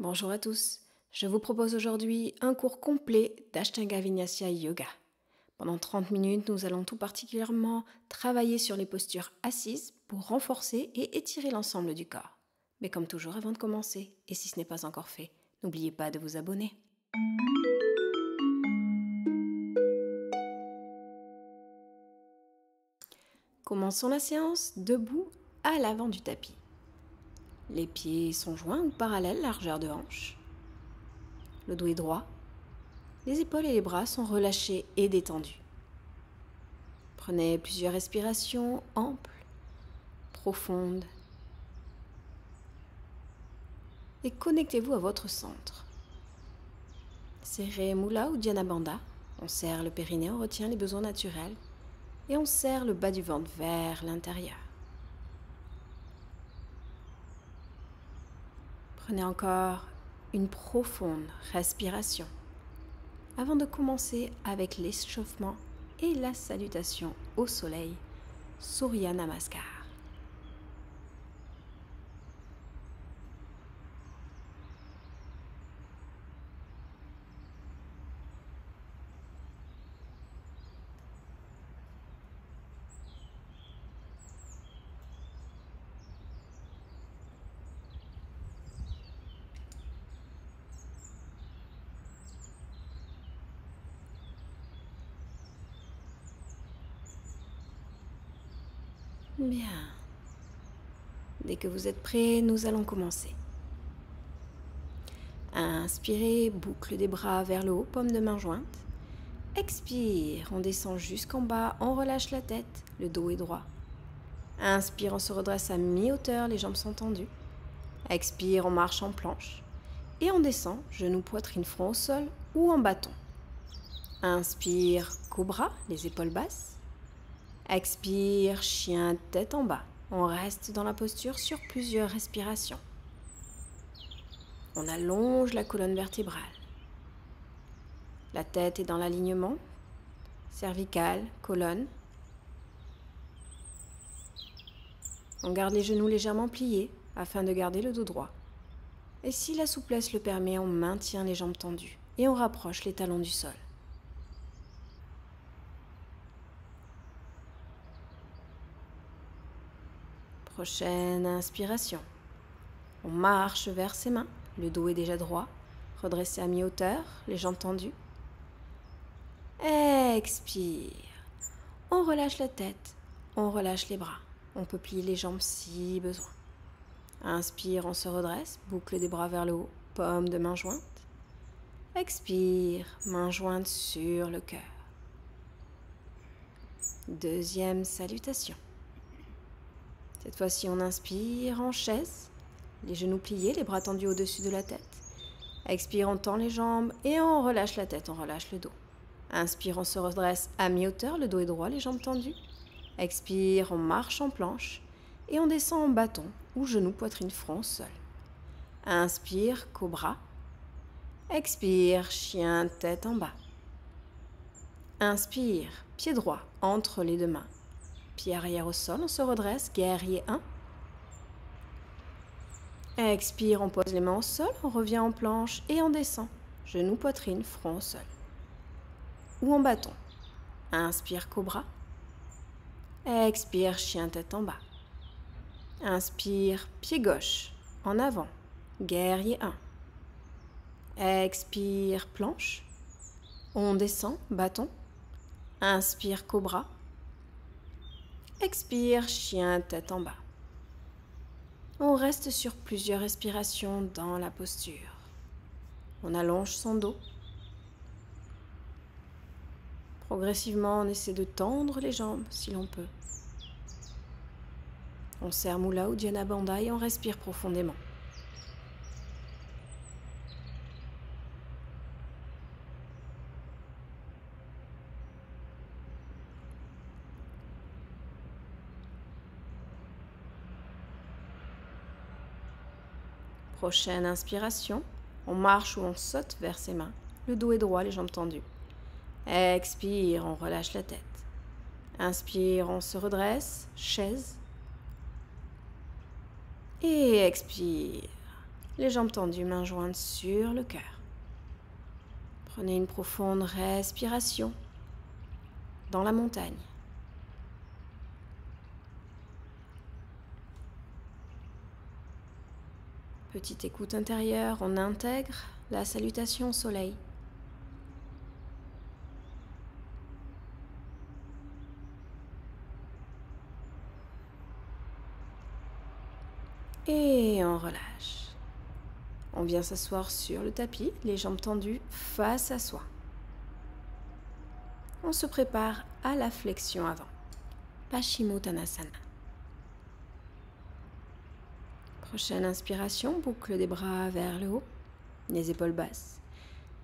Bonjour à tous, je vous propose aujourd'hui un cours complet d'Ashtanga Vinyasa Yoga. Pendant 30 minutes, nous allons tout particulièrement travailler sur les postures assises pour renforcer et étirer l'ensemble du corps. Mais comme toujours avant de commencer, et si ce n'est pas encore fait, n'oubliez pas de vous abonner. Commençons la séance debout à l'avant du tapis. Les pieds sont joints ou parallèles, largeur de hanche. Le dos est droit. Les épaules et les bras sont relâchés et détendus. Prenez plusieurs respirations amples, profondes et connectez-vous à votre centre. Serrez Mula ou Dhyana Bandha. On serre le périnée, on retient les besoins naturels et on serre le bas du ventre vers l'intérieur. Prenez encore une profonde respiration avant de commencer avec l'échauffement et la salutation au soleil, Surya Namaskar. Bien. Dès que vous êtes prêts, nous allons commencer. Inspirez, boucle des bras vers le haut, paume de main jointe. Expire, on descend jusqu'en bas, on relâche la tête, le dos est droit. Inspire, on se redresse à mi-hauteur, les jambes sont tendues. Expire, on marche en planche. Et on descend, genoux, poitrine, front au sol ou en bâton. Inspire, cobra, les épaules basses. Expire, chien, tête en bas. On reste dans la posture sur plusieurs respirations. On allonge la colonne vertébrale. La tête est dans l'alignement, cervicale, colonne. On garde les genoux légèrement pliés afin de garder le dos droit. Et si la souplesse le permet, on maintient les jambes tendues et on rapproche les talons du sol. Prochaine inspiration. On marche vers ses mains, le dos est déjà droit, redressé à mi-hauteur, les jambes tendues. Expire. On relâche la tête, on relâche les bras. On peut plier les jambes si besoin. Inspire, on se redresse, boucle des bras vers le haut, paume de main jointe. Expire, main jointe sur le cœur. Deuxième salutation. Cette fois-ci, on inspire en chaise, les genoux pliés, les bras tendus au-dessus de la tête. Expire, on tend les jambes et on relâche la tête, on relâche le dos. Inspire, on se redresse à mi-hauteur, le dos est droit, les jambes tendues. Expire, on marche en planche et on descend en bâton ou genou, poitrine, front, sol. Inspire, cobra. Expire, chien, tête en bas. Inspire, pied droit entre les deux mains. Pied arrière au sol, on se redresse, guerrier 1. Expire, on pose les mains au sol, on revient en planche et on descend. Genou, poitrine, front au sol. Ou en bâton. Inspire, cobra. Expire, chien, tête en bas. Inspire, pied gauche, en avant, guerrier 1. Expire, planche. On descend, bâton. Inspire, cobra. Expire, chien, tête en bas. On reste sur plusieurs respirations dans la posture. On allonge son dos. Progressivement, on essaie de tendre les jambes si l'on peut. On serre Mula ou Dhyana Bandha et on respire profondément. Prochaine inspiration, on marche ou on saute vers ses mains. Le dos est droit, les jambes tendues. Expire, on relâche la tête. Inspire, on se redresse, chaise. Et expire, les jambes tendues, mains jointes sur le cœur. Prenez une profonde respiration dans la montagne. Petite écoute intérieure, on intègre la salutation au soleil. Et on relâche. On vient s'asseoir sur le tapis, les jambes tendues face à soi. On se prépare à la flexion avant. Paschimottanasana. Prochaine inspiration, boucle des bras vers le haut, les épaules basses.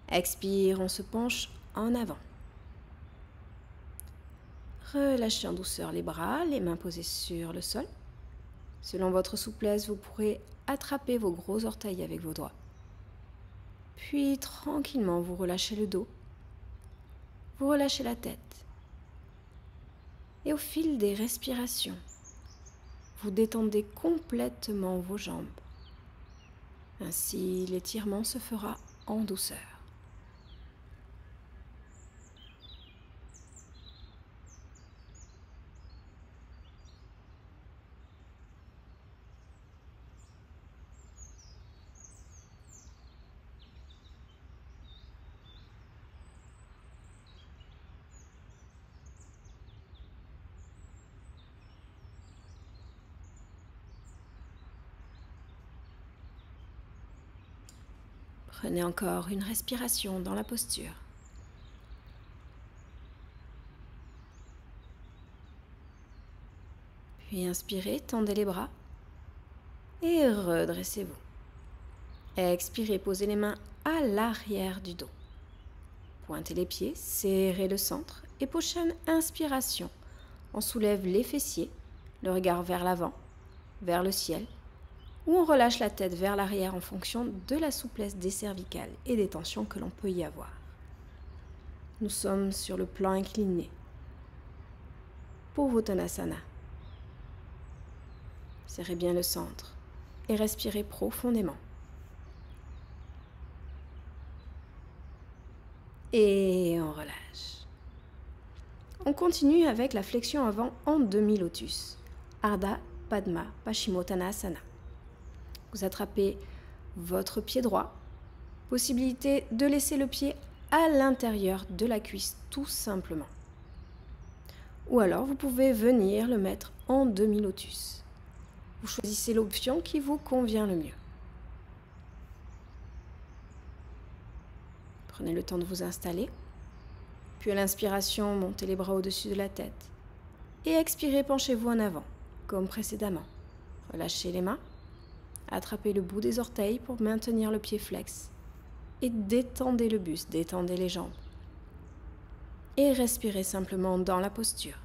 Expire, on se penche en avant. Relâchez en douceur les bras, les mains posées sur le sol. Selon votre souplesse, vous pourrez attraper vos gros orteils avec vos doigts. Puis tranquillement, vous relâchez le dos. Vous relâchez la tête. Et au fil des respirations, vous détendez complètement vos jambes. Ainsi, l'étirement se fera en douceur. Prenez encore une respiration dans la posture. Puis inspirez, tendez les bras et redressez-vous. Expirez, posez les mains à l'arrière du dos. Pointez les pieds, serrez le centre et prochaine inspiration. On soulève les fessiers, le regard vers l'avant, vers le ciel, ou on relâche la tête vers l'arrière en fonction de la souplesse des cervicales et des tensions que l'on peut y avoir. Nous sommes sur le plan incliné. Purvottanasana. Serrez bien le centre et respirez profondément. Et on relâche. On continue avec la flexion avant en demi-lotus. Ardha Padma Paschimottanasana. Vous attrapez votre pied droit. Possibilité de laisser le pied à l'intérieur de la cuisse tout simplement. Ou alors vous pouvez venir le mettre en demi-lotus. Vous choisissez l'option qui vous convient le mieux. Prenez le temps de vous installer. Puis à l'inspiration, montez les bras au-dessus de la tête. Et expirez, penchez-vous en avant, comme précédemment. Relâchez les mains. Attrapez le bout des orteils pour maintenir le pied flex. Et détendez le buste, détendez les jambes. Et respirez simplement dans la posture.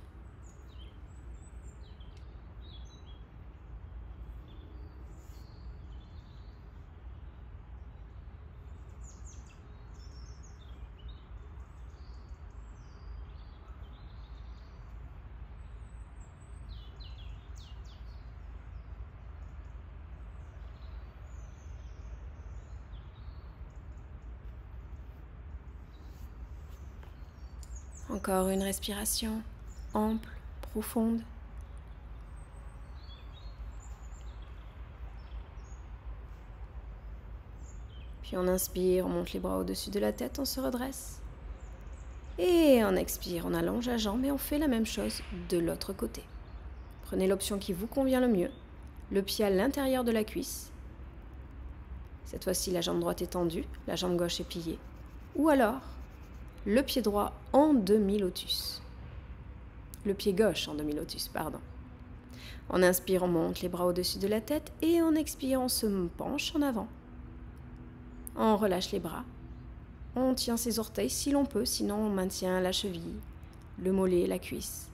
Encore une respiration ample, profonde. Puis on inspire, on monte les bras au-dessus de la tête, on se redresse. Et on expire, on allonge la jambe et on fait la même chose de l'autre côté. Prenez l'option qui vous convient le mieux. Le pied à l'intérieur de la cuisse. Cette fois-ci, la jambe droite est tendue, la jambe gauche est pliée. Ou alors, le pied droit en demi-lotus. Le pied gauche en demi-lotus, pardon. On inspire, on monte les bras au-dessus de la tête et on expire, on se penche en avant. On relâche les bras. On tient ses orteils si l'on peut, sinon on maintient la cheville, le mollet, la cuisse.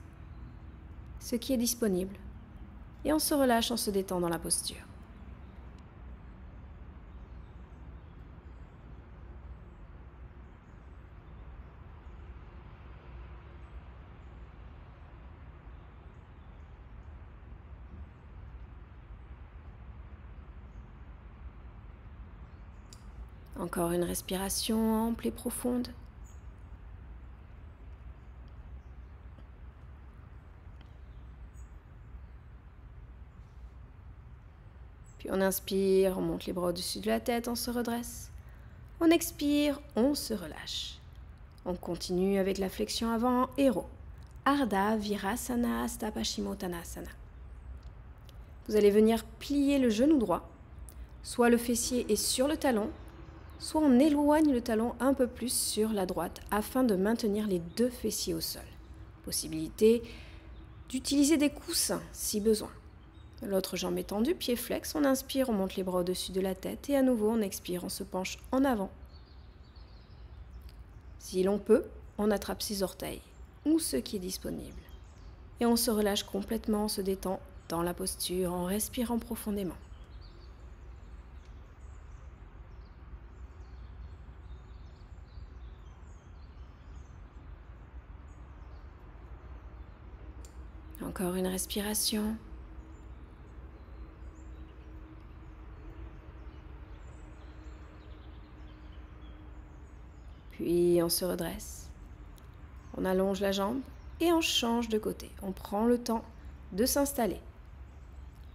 Ce qui est disponible. Et on se relâche, on se détend dans la posture. Encore une respiration ample et profonde. Puis on inspire, on monte les bras au-dessus de la tête, on se redresse. On expire, on se relâche. On continue avec la flexion avant, héros. Ardha Virasana Hasta Paschimottanasana. Vous allez venir plier le genou droit. Soit le fessier est sur le talon, soit on éloigne le talon un peu plus sur la droite afin de maintenir les deux fessiers au sol. Possibilité d'utiliser des coussins si besoin. L'autre jambe est tendue, pied flex, on inspire, on monte les bras au-dessus de la tête et à nouveau on expire, on se penche en avant. Si l'on peut, on attrape ses orteils ou ce qui est disponible. Et on se relâche complètement, on se détend dans la posture en respirant profondément. Encore une respiration. Puis on se redresse. On allonge la jambe et on change de côté. On prend le temps de s'installer.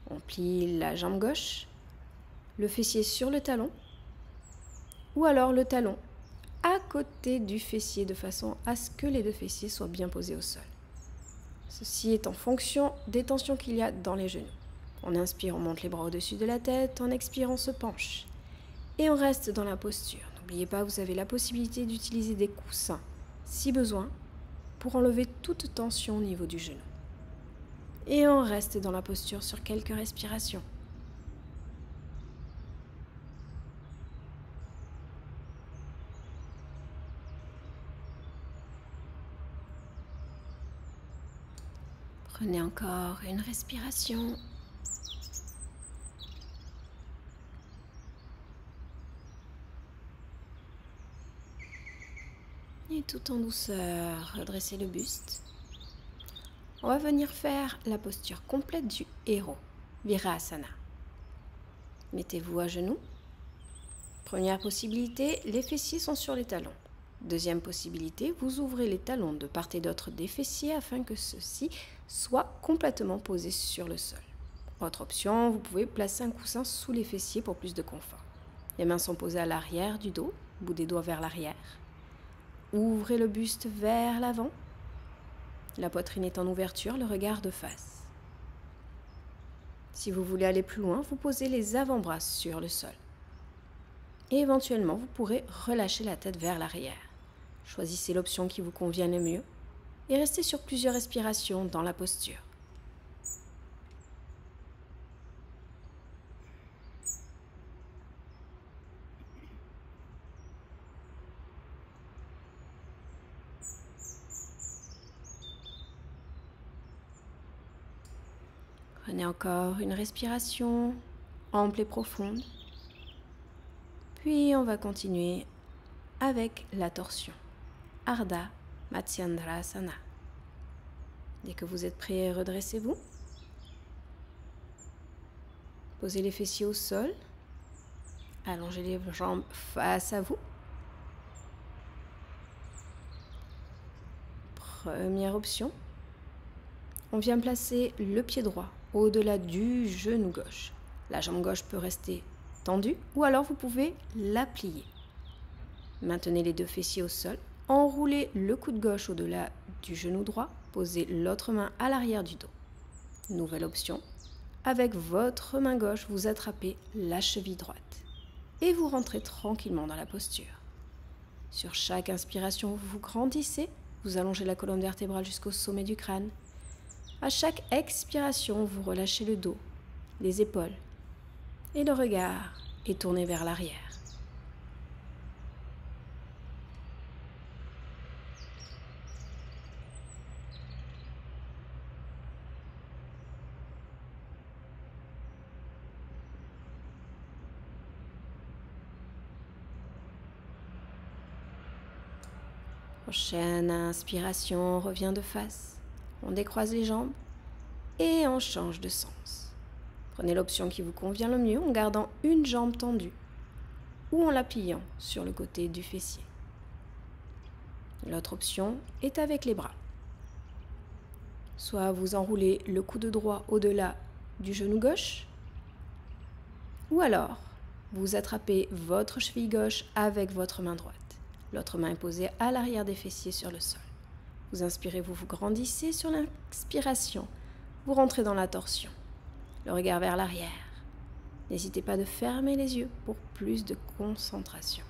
On plie la jambe gauche, le fessier sur le talon, ou alors le talon à côté du fessier de façon à ce que les deux fessiers soient bien posés au sol. Ceci est en fonction des tensions qu'il y a dans les genoux. On inspire, on monte les bras au-dessus de la tête, on expire, on se penche. Et on reste dans la posture. N'oubliez pas, vous avez la possibilité d'utiliser des coussins, si besoin, pour enlever toute tension au niveau du genou. Et on reste dans la posture sur quelques respirations. Prenez encore une respiration. Et tout en douceur, redressez le buste. On va venir faire la posture complète du héros, Virasana. Mettez-vous à genoux. Première possibilité, les fessiers sont sur les talons. Deuxième possibilité, vous ouvrez les talons de part et d'autre des fessiers afin que ceux-ci soient complètement posés sur le sol. Autre option, vous pouvez placer un coussin sous les fessiers pour plus de confort. Les mains sont posées à l'arrière du dos, bout des doigts vers l'arrière. Ouvrez le buste vers l'avant. La poitrine est en ouverture, le regard de face. Si vous voulez aller plus loin, vous posez les avant-bras sur le sol. Et éventuellement, vous pourrez relâcher la tête vers l'arrière. Choisissez l'option qui vous convient le mieux et restez sur plusieurs respirations dans la posture. Prenez encore une respiration ample et profonde. Puis on va continuer avec la torsion. Ardha Matsyendrasana. Dès que vous êtes prêt, redressez-vous. Posez les fessiers au sol. Allongez les jambes face à vous. Première option. On vient placer le pied droit au-delà du genou gauche. La jambe gauche peut rester tendue ou alors vous pouvez la plier. Maintenez les deux fessiers au sol. Enroulez le coude gauche au-delà du genou droit. Posez l'autre main à l'arrière du dos. Nouvelle option. Avec votre main gauche, vous attrapez la cheville droite. Et vous rentrez tranquillement dans la posture. Sur chaque inspiration, vous vous grandissez. Vous allongez la colonne vertébrale jusqu'au sommet du crâne. À chaque expiration, vous relâchez le dos, les épaules et le regard est tourné vers l'arrière. Prochaine inspiration, on revient de face. On décroise les jambes et on change de sens. Prenez l'option qui vous convient le mieux en gardant une jambe tendue. ou en la pliant sur le côté du fessier. L'autre option est avec les bras. Soit vous enroulez le coude droit au-delà du genou gauche, ou alors vous attrapez votre cheville gauche avec votre main droite. L'autre main est posée à l'arrière des fessiers sur le sol. Vous inspirez, vous vous grandissez sur l'inspiration. Vous rentrez dans la torsion. Le regard vers l'arrière. N'hésitez pas de fermer les yeux pour plus de concentration.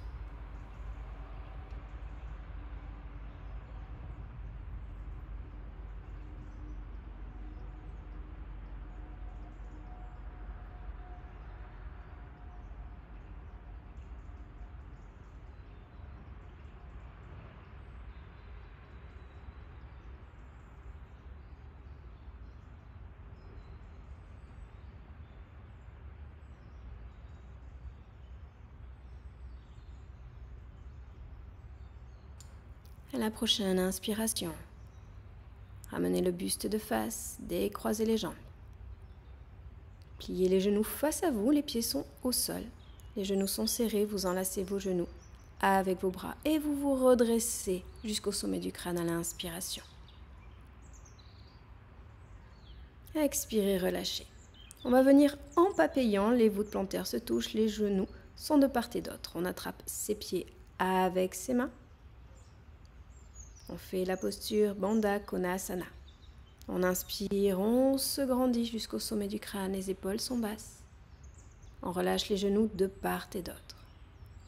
À la prochaine inspiration, ramenez le buste de face, décroisez les jambes. Pliez les genoux face à vous, les pieds sont au sol. Les genoux sont serrés, vous enlacez vos genoux avec vos bras et vous vous redressez jusqu'au sommet du crâne à l'inspiration. Expirez, relâchez. On va venir en papillant, les voûtes plantaires se touchent, les genoux sont de part et d'autre. On attrape ses pieds avec ses mains. On fait la posture Bandha Konasana. On inspire, on se grandit jusqu'au sommet du crâne, les épaules sont basses. On relâche les genoux de part et d'autre.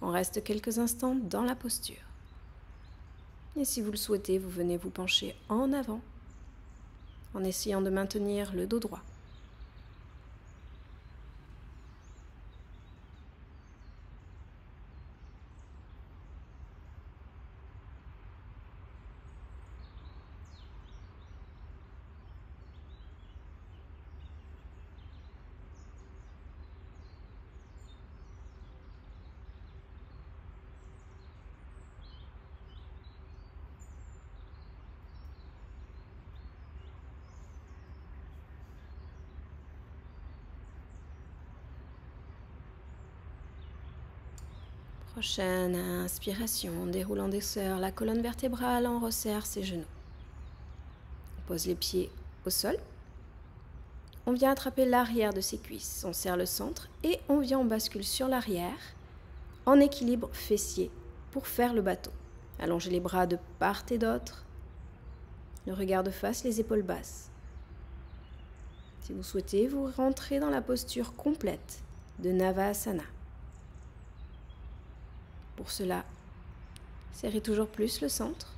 On reste quelques instants dans la posture. Et si vous le souhaitez, vous venez vous pencher en avant en essayant de maintenir le dos droit. Prochaine inspiration, en déroulant en douceur la colonne vertébrale, on resserre ses genoux. On pose les pieds au sol. On vient attraper l'arrière de ses cuisses. On serre le centre et on vient en bascule sur l'arrière en équilibre fessier pour faire le bateau. Allongez les bras de part et d'autre. Le regard de face, les épaules basses. Si vous souhaitez, vous rentrez dans la posture complète de Navasana. Pour cela, serrez toujours plus le centre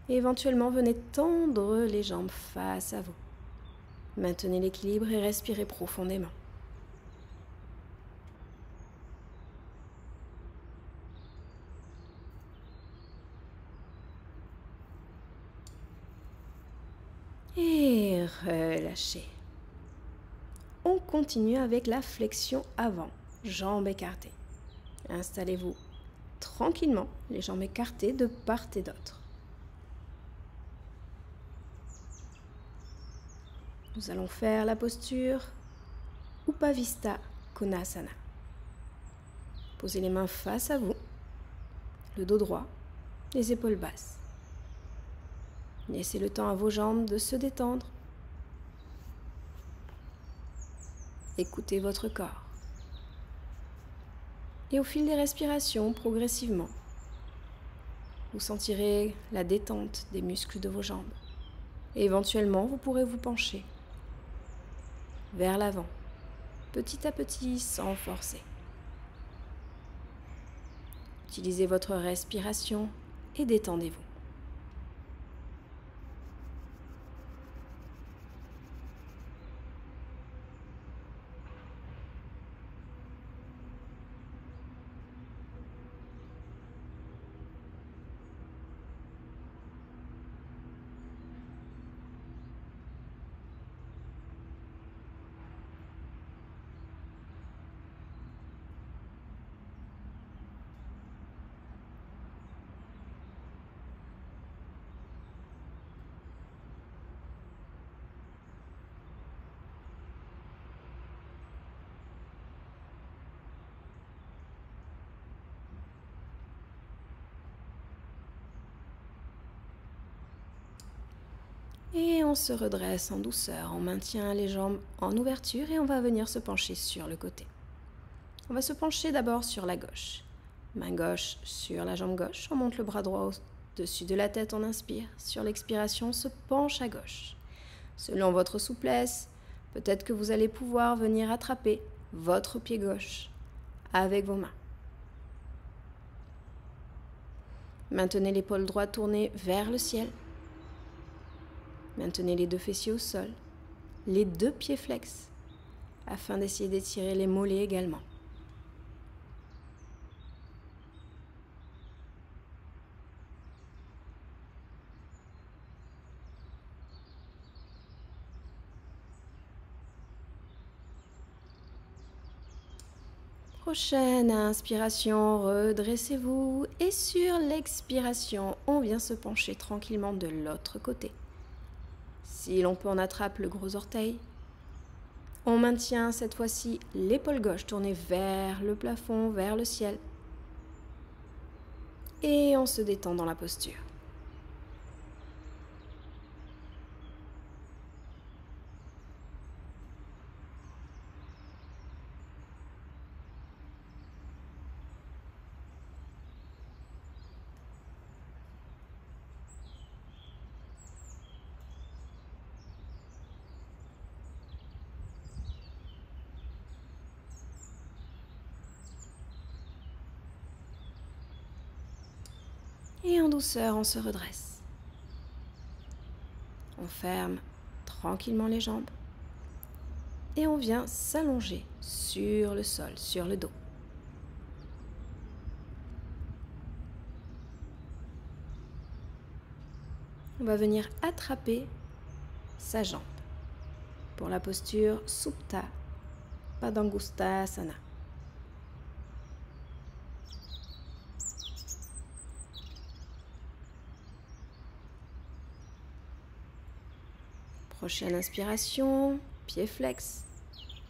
et éventuellement venez tendre les jambes face à vous. Maintenez l'équilibre et respirez profondément. Et relâchez. On continue avec la flexion avant, jambes écartées. Installez-vous tranquillement, les jambes écartées de part et d'autre. Nous allons faire la posture Upavista Konasana. Posez les mains face à vous, le dos droit, les épaules basses. Laissez le temps à vos jambes de se détendre. Écoutez votre corps. Et au fil des respirations, progressivement, vous sentirez la détente des muscles de vos jambes. Et éventuellement, vous pourrez vous pencher vers l'avant, petit à petit, sans forcer. Utilisez votre respiration et détendez-vous. Et on se redresse en douceur, on maintient les jambes en ouverture et on va venir se pencher sur le côté. On va se pencher d'abord sur la gauche. Main gauche sur la jambe gauche, on monte le bras droit au-dessus de la tête, on inspire. Sur l'expiration, on se penche à gauche. Selon votre souplesse, peut-être que vous allez pouvoir venir attraper votre pied gauche avec vos mains. Maintenez l'épaule droite tournée vers le ciel. Maintenez les 2 fessiers au sol, les 2 pieds flex, afin d'essayer d'étirer les mollets également. Prochaine inspiration, redressez-vous et sur l'expiration, on vient se pencher tranquillement de l'autre côté. Si l'on peut, on attrape le gros orteil. On maintient cette fois-ci l'épaule gauche tournée vers le plafond, vers le ciel. Et on se détend dans la posture. Et en douceur, on se redresse. On ferme tranquillement les jambes. Et on vient s'allonger sur le sol, sur le dos. On va venir attraper sa jambe pour la posture Supta Padangusthasana. Prochaine inspiration, pied flex,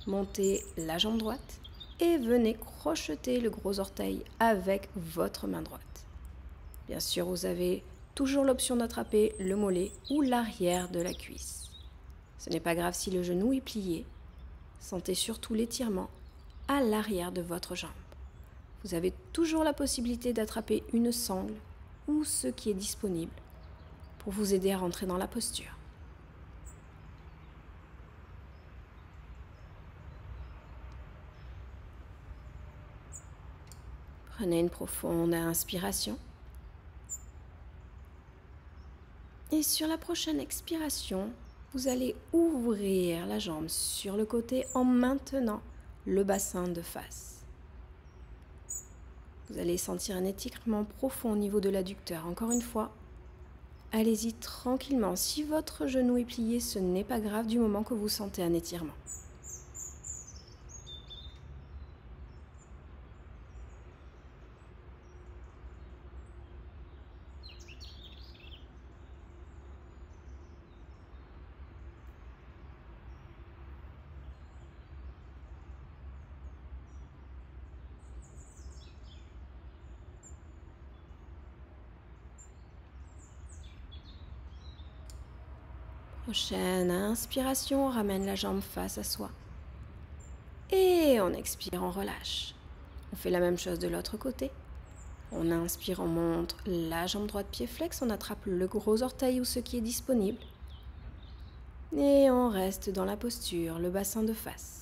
montez la jambe droite et venez crocheter le gros orteil avec votre main droite. Bien sûr, vous avez toujours l'option d'attraper le mollet ou l'arrière de la cuisse. Ce n'est pas grave si le genou est plié. Sentez surtout l'étirement à l'arrière de votre jambe. Vous avez toujours la possibilité d'attraper une sangle ou ce qui est disponible pour vous aider à rentrer dans la posture. Prenez une profonde inspiration. Et sur la prochaine expiration, vous allez ouvrir la jambe sur le côté en maintenant le bassin de face. Vous allez sentir un étirement profond au niveau de l'adducteur. Encore une fois, allez-y tranquillement. Si votre genou est plié, ce n'est pas grave du moment que vous sentez un étirement. Prochaine inspiration, on ramène la jambe face à soi. Et on expire, on relâche. On fait la même chose de l'autre côté. On inspire, on monte la jambe droite pied flex, on attrape le gros orteil ou ce qui est disponible. Et on reste dans la posture, le bassin de face.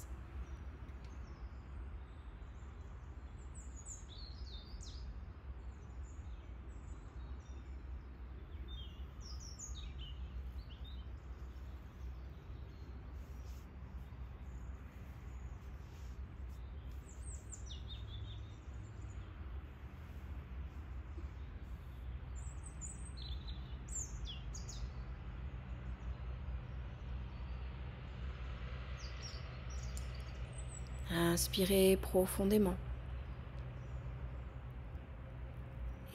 Inspirez profondément.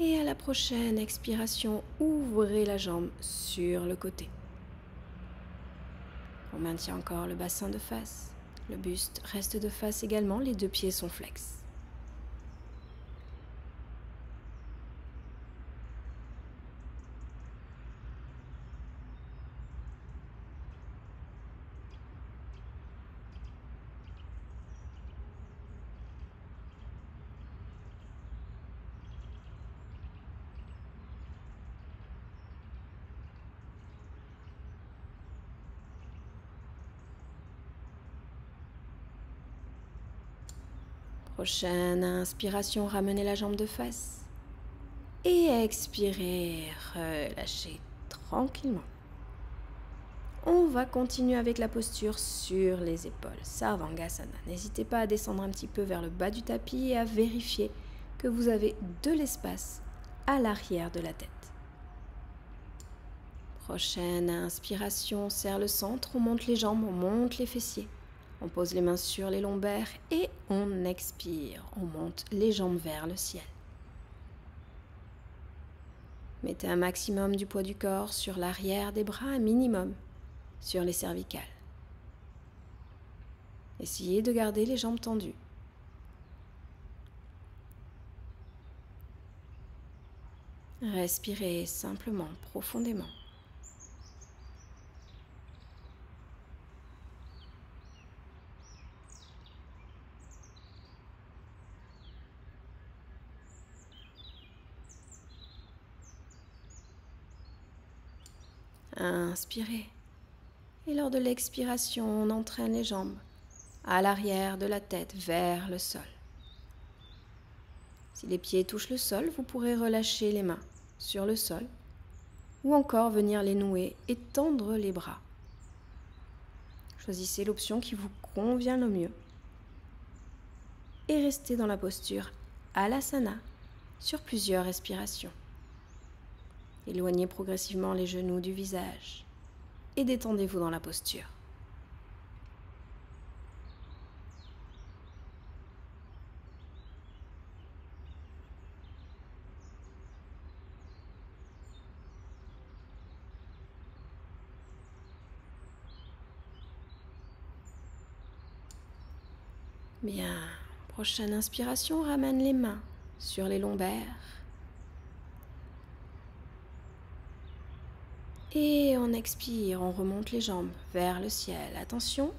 Et à la prochaine expiration, ouvrez la jambe sur le côté. On maintient encore le bassin de face. Le buste reste de face également, les 2 pieds sont flex. Prochaine inspiration, ramenez la jambe de face. Et expirez, relâchez tranquillement. On va continuer avec la posture sur les épaules, Sarvangasana. N'hésitez pas à descendre un petit peu vers le bas du tapis et à vérifier que vous avez de l'espace à l'arrière de la tête. Prochaine inspiration, serre le centre, on monte les jambes, on monte les fessiers. On pose les mains sur les lombaires et on expire, on monte les jambes vers le ciel. Mettez un maximum du poids du corps sur l'arrière des bras, un minimum sur les cervicales. Essayez de garder les jambes tendues. Respirez simplement, profondément. Inspirez. Et lors de l'expiration, on entraîne les jambes à l'arrière de la tête vers le sol. Si les pieds touchent le sol, vous pourrez relâcher les mains sur le sol ou encore venir les nouer et tendre les bras. Choisissez l'option qui vous convient le mieux et restez dans la posture Alasana sur plusieurs respirations. Éloignez progressivement les genoux du visage et détendez-vous dans la posture. Bien, prochaine inspiration, ramène les mains sur les lombaires. Et on expire, on remonte les jambes vers le ciel. Attention,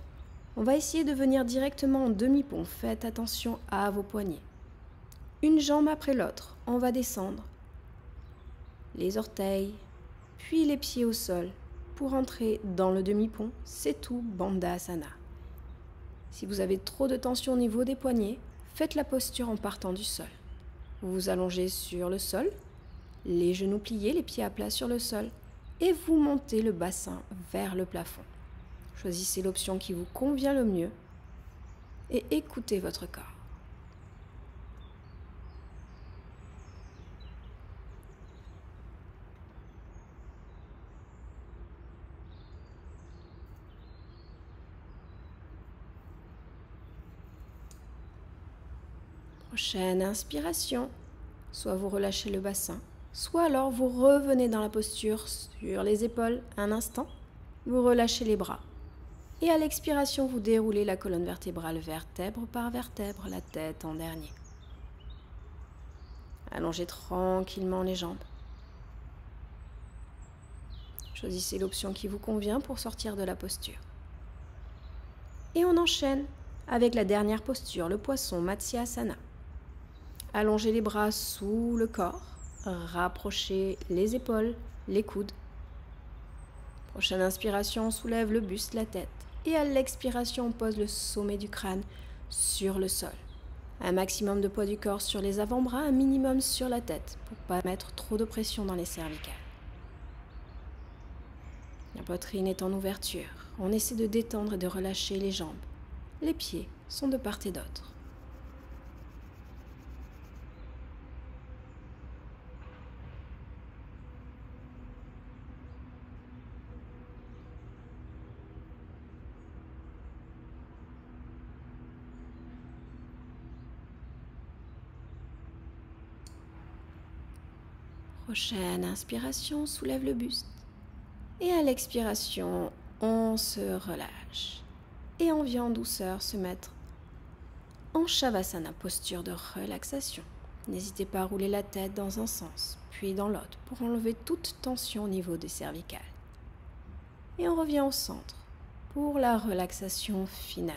on va essayer de venir directement en demi-pont. Faites attention à vos poignets. Une jambe après l'autre, on va descendre. Les orteils, puis les pieds au sol. Pour entrer dans le demi-pont, c'est tout, Bandhasana. Si vous avez trop de tension au niveau des poignets, faites la posture en partant du sol. Vous vous allongez sur le sol, les genoux pliés, les pieds à plat sur le sol, et vous montez le bassin vers le plafond. Choisissez l'option qui vous convient le mieux et écoutez votre corps. Prochaine inspiration, soit vous relâchez le bassin, soit alors vous revenez dans la posture sur les épaules un instant, vous relâchez les bras. Et à l'expiration, vous déroulez la colonne vertébrale vertèbre par vertèbre, la tête en dernier. Allongez tranquillement les jambes. Choisissez l'option qui vous convient pour sortir de la posture. Et on enchaîne avec la dernière posture, le poisson Matsyasana. Allongez les bras sous le corps, rapprochez les épaules, les coudes. Prochaine inspiration, on soulève le buste, la tête. Et à l'expiration, on pose le sommet du crâne sur le sol. Un maximum de poids du corps sur les avant-bras, un minimum sur la tête pour ne pas mettre trop de pression dans les cervicales. La poitrine est en ouverture. On essaie de détendre et de relâcher les jambes. Les pieds sont de part et d'autre. Prochaine inspiration, soulève le buste. Et à l'expiration, on se relâche. Et on vient en douceur se mettre en Shavasana, posture de relaxation. N'hésitez pas à rouler la tête dans un sens, puis dans l'autre, pour enlever toute tension au niveau des cervicales. Et on revient au centre pour la relaxation finale.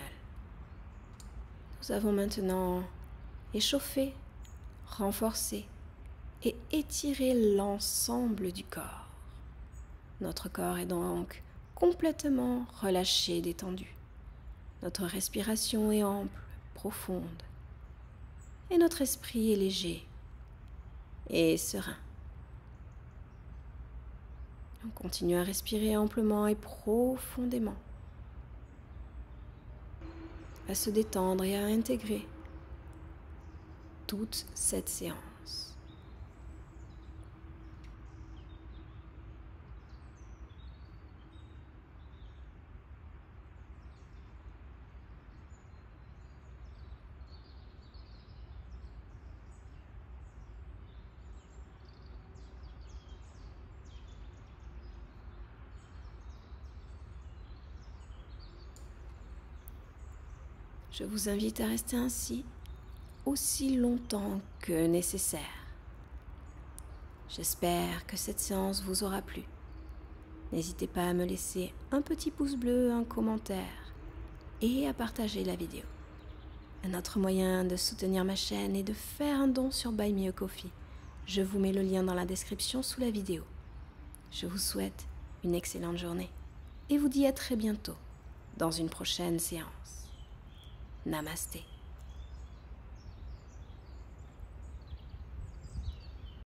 Nous avons maintenant échauffé, renforcé et étiré l'ensemble du corps. Notre corps est donc complètement relâché, détendu. Notre respiration est ample, profonde. et notre esprit est léger et serein. On continue à respirer amplement et profondément, à se détendre et à intégrer toute cette séance. Je vous invite à rester ainsi aussi longtemps que nécessaire. J'espère que cette séance vous aura plu. N'hésitez pas à me laisser un petit pouce bleu, un commentaire et à partager la vidéo. Un autre moyen de soutenir ma chaîne est de faire un don sur Buy Me a Coffee. Je vous mets le lien dans la description sous la vidéo. Je vous souhaite une excellente journée et vous dis à très bientôt dans une prochaine séance. Namasté.